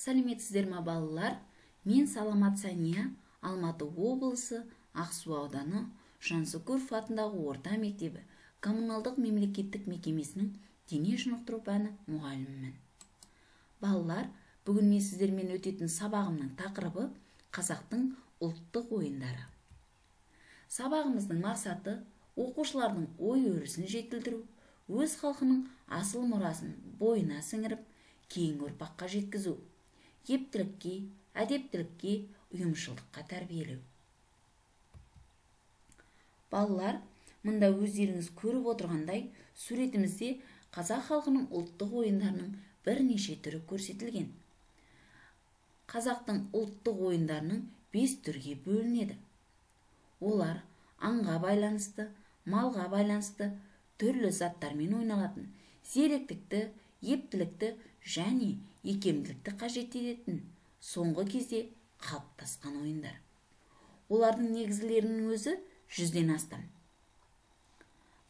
Сәлеметсіздер ма балалар? Мен Саламат Сания, Алматы облысы, Ақсу ауданы, Жансүгіров атындағы орта мектебі коммуналдық мемлекеттік мекемесінің дене шынықтыру пәні мұғалімімін. Балалар, бүгін мен сіздермен өтетін сабағымның тақырыбы қазақтың ұлттық ойындары. Сабағымыздың мақсаты оқушылардың ой өрісін жетілдіру, өз халқының асыл мұрасын бойына сіңіріп, кейінгі ұрпаққа жеткізу, ептілікке, әдептілікке, ұйымшылдыққа тәрбиелеу. Балалар, мұнда өздеріңіз көріп отырғандай, суретімізде қазақ халқының ұлттық ойындарының бірнеше түрі көрсетілген. Қазақтың ұлттық ойындарының 5 түрге бөлінеді. Олар аңға байланысты, малға байланысты, түрлі заттармен ойналатын, зеректікті, ептілікті және икемділікті қажет ететін соңғы кезде қалыптасқан ойындар. Олардың негізгілерінің өзі 100-ден астам.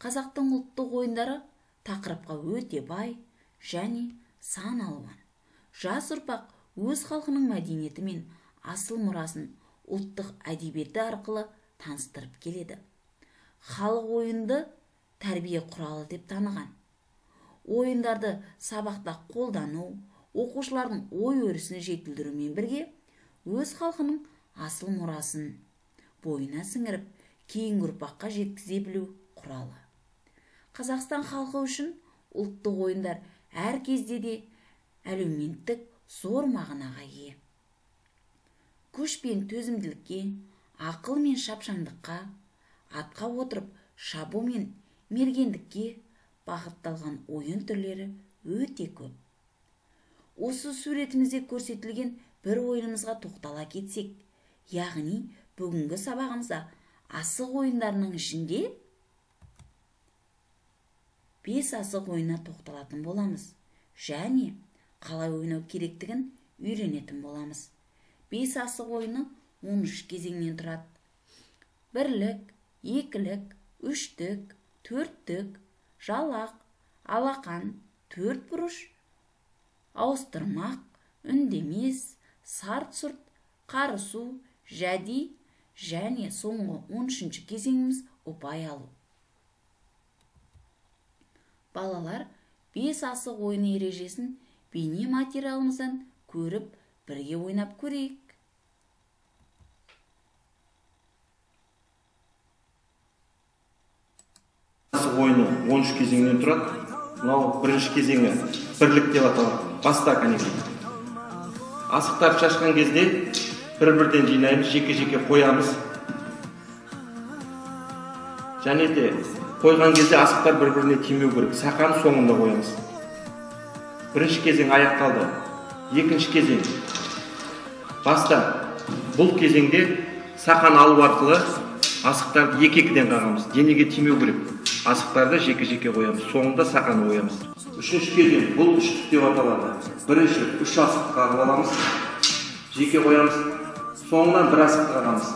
Қазақтың ұлттық ойындары тақырыпқа өте бай және сан алуан. Жас ұрпақ өз халқының мәдениеті мен асыл мұрасын ұлттық әдебиеті арқылы таныстырып келеді. Халық ойынды тәрбие құралы деп таныған. Ойындарды сабақта қолдану, оқушылардың ой өрісін жетілдірумен бірге өз халқының асыл мұрасын бойына сіңіріп, кейінгі ұрпаққа жеткізе білу құралы. Қазақстан халқы үшін ұлттық ойындар әр кезде де әлеуметтік зор мағынаға ие. Күш пен төзімділікке, ақыл мен шапшаңдыққа, атқа отырып шабу мен мергендікке бағытталған ойын түрлері өте көп. Осы суретімізде көрсетілген бір ойынымызға тоқтала кетсек, яғни бүгінгі сабағымызда асық ойындарының ішінде 5 асық ойынына тоқталатын боламыз және қалай ойнау керектігін үйренетін боламыз. 5 асық ойыны 13 кезеңнен тұрады. Бірлік, екілік, үштік, төрттік, жалақ, алақан, төрт бұрыш, ауыстырмақ, үндемес, сарт-сұрт, қарысу, жәди және соңғы 13-ші кезеңіміз ұпай алу. Балалар, 5 асық ойыны ережесін бейне материалымыздан көріп, бірге ойнап көрейік. Асық ойыны 13 кезеңнен тұрады. Мынау бірінші кезеңі бірлік деп аталады. Баста кәнекей. Асықтар шашқан кезде бір-бірден жинаймыз, жеке-жеке қоямыз. Және де қойған кезде асықтар бір-біріне тимеу керек. Сақан соңында қоямыз. Бірінші кезең аяқталды. Екінші кезең. Баста бұл кезеңде сақан алу арқылы асықтарды екі-екіден қағамыз. Денеге тимеу керек. Асықтарды жеке-жеке қоямыз. Соңында сақан қоямыз. Үшінші кезең. Бұл үштік деп аталады. Бірінші 3 асық қағып аламыз. Жеке қоямыз. Соңынан бір асық қағамыз.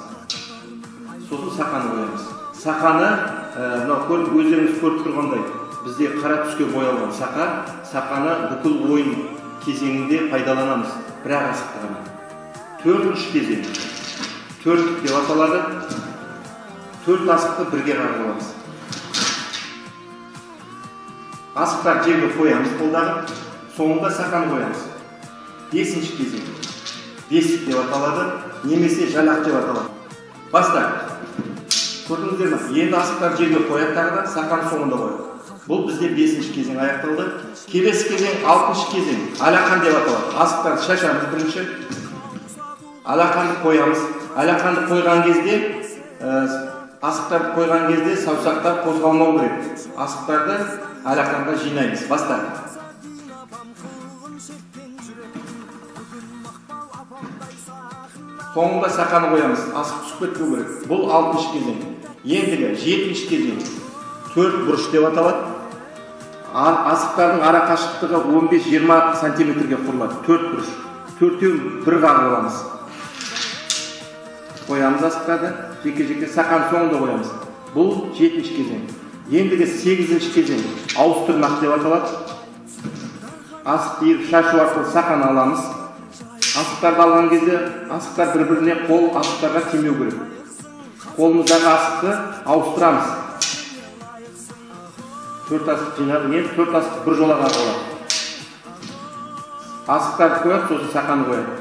Сосын сақан қоямыз. Сақаны, өздеріңіз көріп тұрғандай, бізде қара түске боялған сақаны бүкіл ойын кезеңінде пайдаланамыз. Бір асық қағамыз. Төртінші кезең. Төрттік деп аталады. 4 асықты бірге қағып аламыз. Асықтар жерге қоямыз қолдағы, соңында сақан қоямыз. 5-ші кезең. Бесік деп аталады, немесе жалақ деп аталады. Баста. Көрдіңіздер ме? Енді асықтар жерге қояды тағы да, сақан соңында қояды. Бұл бізде 5-ші кезең аяқталды. Келесі кезең 6-ші кезең. Алақан деп аталады. Асықтарды шашамыз бірінші. Алақанды қоямыз. Алақанды қойған кезде, асықтарды қойған кезде саусақтар қозғалмау керек. Асықтарды алақанға жинаймыз. Баста. Соңында сақаны қоямыз. Асық түсіп кетпеу керек. Бұл 6-ші кезең. Ендігі 7-ші кезең. 4 бұрыш деп аталады. Асықтардың ара қашықтығы 15-20 сантиметрге құрылады. 4 бұрыш. 4-еуін бір қағып аламыз. Қоямыз асықтарды. Жеке-жеке сақан соңында қоямыз. Бұл 7-ші кезең. Ендігі 8-ші кезең. Ауыстырмақ деп аталады. Асықты шашу арқылы сақан аламыз. Асықтарды алған кезде асықтар бір-біріне қол асықтарға тимеу керек. Қолымыздағы асықты ауыстырамыз. 4 асық жинап, енді 4 асық бір жолаға қояды. Асықтарды қояды, сосын сақаны қояды.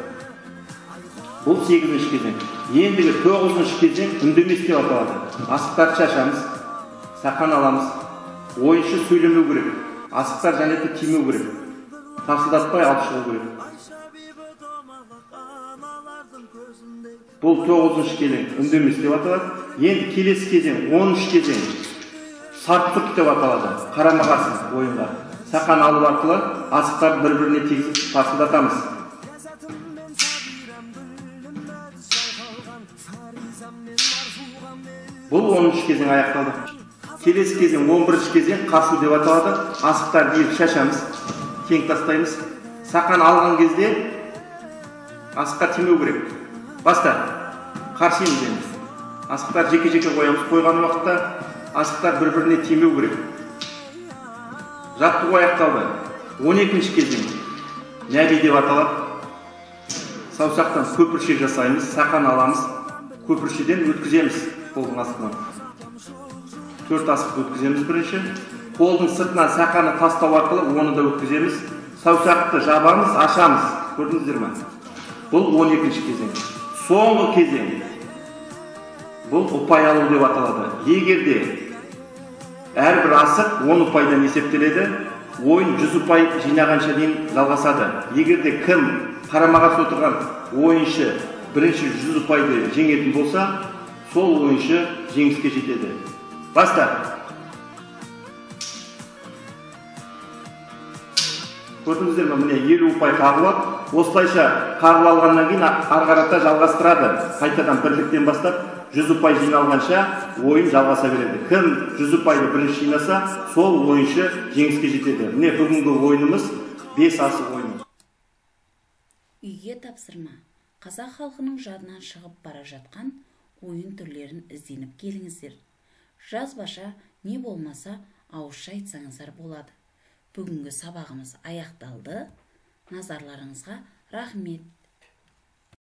Бұл 8-ші кезең. Ендігі 9-ші кезең үндемес деп аталады. Асықтарды шашамыз, сақан аламыз. Ойыншы сөйлемеу керек. Асықтар және де тимеу керек. Тарсылдатпай алып шығу керек. Бұл 9-ші кезең үндемес деп аталады. Енді келесі кезең 10-ші кезең сарт-сұрт деп аталады. Қарама-қарсы ойынға. Сақан алу арқылы асықтарды бір-біріне тигізіп тарсылдатамыз. Бұл 10-ші кезең аяқталды. Келесі кезең 11-ші кезең қарсы деп аталады. Асықтарды иіп шашамыз, тең тастаймыз. Сақан алған кезде асыққа тимеу керек. Баста қарсымыз енді. Асықтар жеке-жеке қоямыз. Қойған уақытта асықтар бір-біріне тимеу керек. Жаттығу аяқталды. 12-ші кезең нәби деп аталады. Саусақтан көпірше жасаймыз, сақан аламыз, көпіршеден өткіземіз қолдың астынан. 4 асықты өткіземіз бірінші. Қолдың сыртынан сақаны тастау арқылы оны да өткіземіз. Саусақты жабамыз, ашамыз. Көрдіңіздер ме? Бұл 12-ші кезең. Соңғы кезең. Бұл ұпай алу деп аталады. Егерде әрбір асық 10 ұпайдан есептеледі, ойын 100 ұпай жинағанша дейін жалғасады. Егерде кім қарама-қарсы отырған ойыншы бірінші 100 ұпайды жеңетін болса, сол ойыншы жеңіске жетеді. Баста. Көрдіңіздер ме? Міне 50 ұпай қағылады. Осылайша қағыл алғаннан кейін ары қарата жалғастырады. Қайтадан бірліктен бастап 100 ұпай жиналғанша ойын жалғаса береді. Кім 100 ұпайды бірінші жинаса, сол ойыншы жеңіске жетеді. Міне бүгінгі ойынымыз 5 асық ойыны. Үйге тапсырма. Қазақ халқының жадынан шығып бара жатқан ойын түрлерін ізденіп келіңіздер. Жазбаша не болмаса ауызша айтсаңыздар болады. Бүгінгі сабағымыз аяқталды. Назарларыңызға рахмет.